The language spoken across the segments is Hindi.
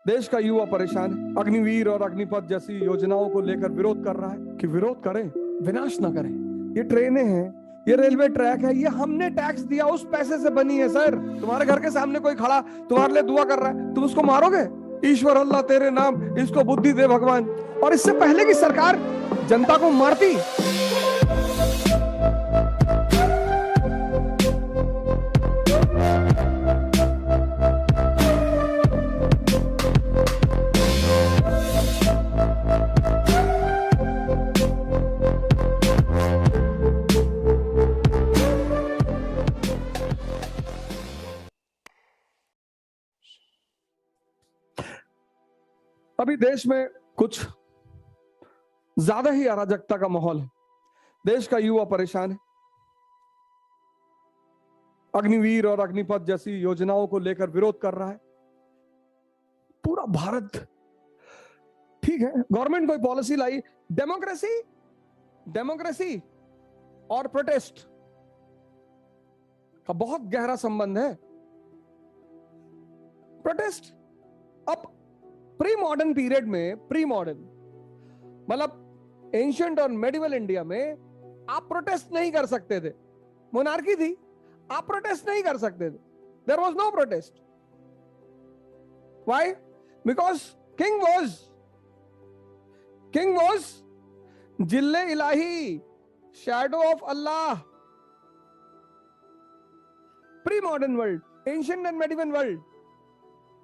देश का युवा परेशान है। अग्निवीर और अग्निपथ जैसी योजनाओं को लेकर विरोध कर रहा है कि विरोध करें, विनाश ना करें। ये ट्रेनें हैं, ये रेलवे ट्रैक है, ये हमने टैक्स दिया, उस पैसे से बनी है। सर, तुम्हारे घर के सामने कोई खड़ा तुम्हारे लिए दुआ कर रहा है, तुम उसको मारोगे? ईश्वर अल्लाह तेरे नाम, इसको बुद्धि दे भगवान। और इससे पहले की सरकार जनता को मारती। अभी देश में कुछ ज्यादा ही अराजकता का माहौल है। देश का युवा परेशान है। अग्निवीर और अग्निपथ जैसी योजनाओं को लेकर विरोध कर रहा है पूरा भारत। ठीक है, गवर्नमेंट कोई पॉलिसी लाई, डेमोक्रेसी और प्रोटेस्ट का बहुत गहरा संबंध है। प्रोटेस्ट अब प्री मॉडर्न पीरियड में, प्री मॉडर्न मतलब एंशिएंट और मेडिवल इंडिया में आप प्रोटेस्ट नहीं कर सकते थे। मोनार्की थी, आप प्रोटेस्ट नहीं कर सकते थे। There was no protest. Why? Because king was जिल्ले इलाही, shadow of Allah. Pre modern world, ancient and medieval world,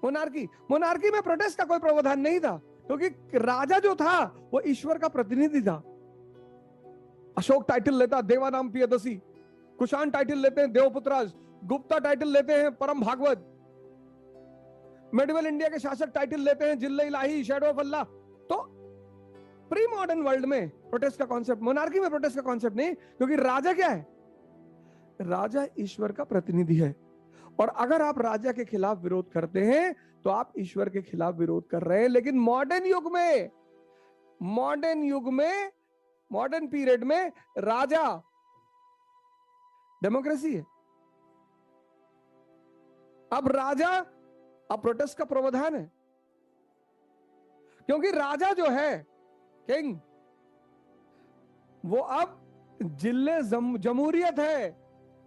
monarchy में प्रोटेस्ट का कोई प्रावधान नहीं था, क्योंकि राजा जो था वो ईश्वर का प्रतिनिधि था। अशोक टाइटल लेता देवानाम पियदसी, कुषाण टाइटल लेते हैं देवपुत्राज, गुप्ता टाइटल लेते हैं परम भागवत, मेडिवल इंडिया के शासक टाइटल लेते हैं जिल्ले इलाही, शैडो ऑफ अल्लाह। तो प्री मॉडर्न वर्ल्ड में प्रोटेस्ट का कॉन्सेप्ट, मोनार्की में प्रोटेस्ट का कॉन्सेप्ट नहीं, क्योंकि राजा क्या है? राजा ईश्वर का प्रतिनिधि है। और अगर आप राजा के खिलाफ विरोध करते हैं तो आप ईश्वर के खिलाफ विरोध कर रहे हैं। लेकिन मॉडर्न पीरियड में राजा डेमोक्रेसी है। अब प्रोटेस्ट का प्रावधान है, क्योंकि राजा जो है किंग, वो अब जिले जमहूरियत है।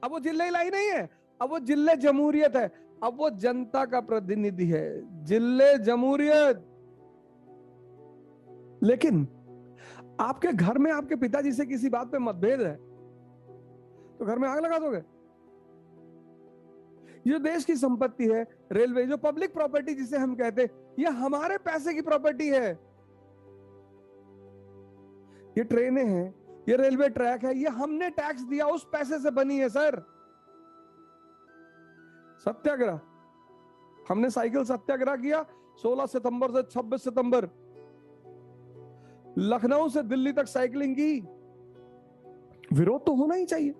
अब वो जिले इलाही नहीं है, अब वो जिले जमहूरियत है। अब वो जनता का प्रतिनिधि है, जिले जमहूरियत। लेकिन आपके घर में आपके पिताजी से किसी बात पे मतभेद है तो घर में आग लगा दोगे? ये देश की संपत्ति है, रेलवे जो पब्लिक प्रॉपर्टी जिसे हम कहते हैं, ये हमारे पैसे की प्रॉपर्टी है। ये ट्रेनें हैं, ये रेलवे ट्रैक है, ये हमने टैक्स दिया, उस पैसे से बनी है। सर, सत्याग्रह, हमने साइकिल सत्याग्रह किया 16 सितंबर से 26 सितंबर, लखनऊ से दिल्ली तक साइकिलिंग की। विरोध तो होना ही चाहिए।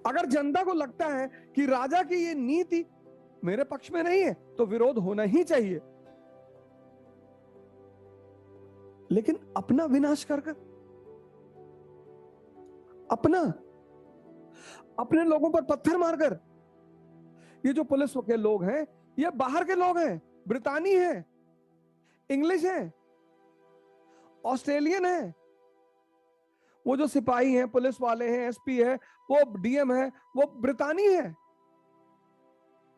अगर जनता को लगता है कि राजा की ये नीति मेरे पक्ष में नहीं है तो विरोध होना ही चाहिए। लेकिन अपना विनाश कर अपने लोगों पर पत्थर मारकर, ये जो पुलिस के लोग हैं ये बाहर के लोग हैं, ब्रितानी हैं, इंग्लिश हैं, ऑस्ट्रेलियन हैं। वो जो सिपाही हैं, पुलिस वाले हैं, एसपी है, वो डीएम है, वो ब्रितानी है।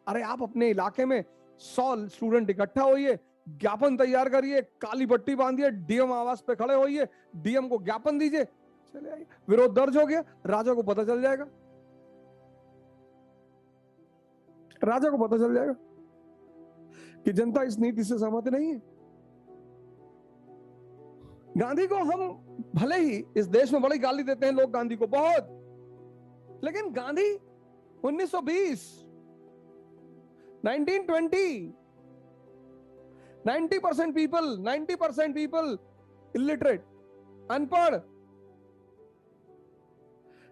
अरे आप अपने इलाके में 100 स्टूडेंट इकट्ठा होइए, ज्ञापन तैयार करिए, काली पट्टी बांधिए, डीएम आवास पे खड़े होइए, डीएम को ज्ञापन दीजिए, चले आइए। विरोध दर्ज हो गया, राजा को पता चल जाएगा, कि जनता इस नीति से सहमत नहीं है। गांधी को हम भले ही इस देश में बड़ी गाली देते हैं लोग गांधी को बहुत, लेकिन गांधी 1920, 1920, 90% पीपल इलिटरेट, अनपढ़,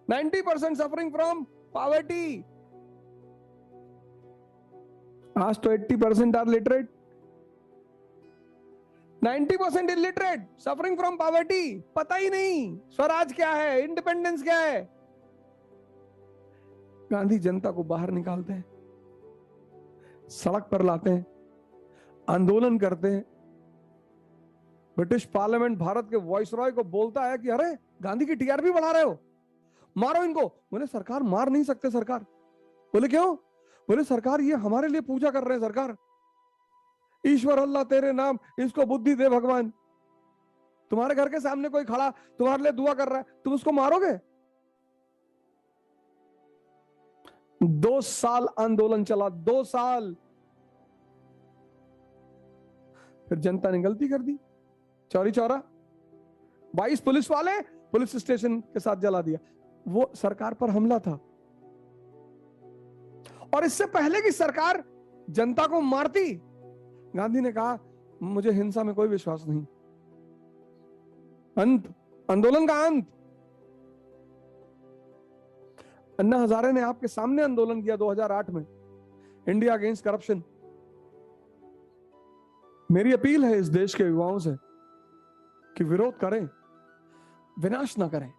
90% सफरिंग फ्रॉम पॉवर्टी। आज तो 80% are literate, 90% illiterate, suffering from poverty. पता ही नहीं स्वराज क्या है, इंडिपेंडेंस क्या है। गांधी जनता को बाहर निकालते हैं, सड़क पर लाते हैं, आंदोलन करते हैं। ब्रिटिश पार्लियामेंट भारत के वॉइसरॉय को बोलता है कि अरे गांधी की टीआरपी बढ़ा रहे हो, मारो इनको। बोले सरकार मार नहीं सकते सरकार। बोले क्यों? बोले सरकार ये हमारे लिए पूजा कर रहे हैं सरकार, ईश्वर अल्लाह तेरे नाम, इसको बुद्धि दे भगवान। तुम्हारे घर के सामने कोई खड़ा तुम्हारे लिए दुआ कर रहा है, तुम उसको मारोगे? 2 साल आंदोलन चला, 2 साल। फिर जनता ने गलती कर दी, चौरी चौरा 22 पुलिस वाले पुलिस स्टेशन के साथ जला दिया। वो सरकार पर हमला था। और इससे पहले कि सरकार जनता को मारती, गांधी ने कहा मुझे हिंसा में कोई विश्वास नहीं। अंत, आंदोलन का अंत। अन्ना हजारे ने आपके सामने आंदोलन किया 2008 में, इंडिया अगेंस्ट करप्शन। मेरी अपील है इस देश के युवाओं से कि विरोध करें, विनाश ना करें।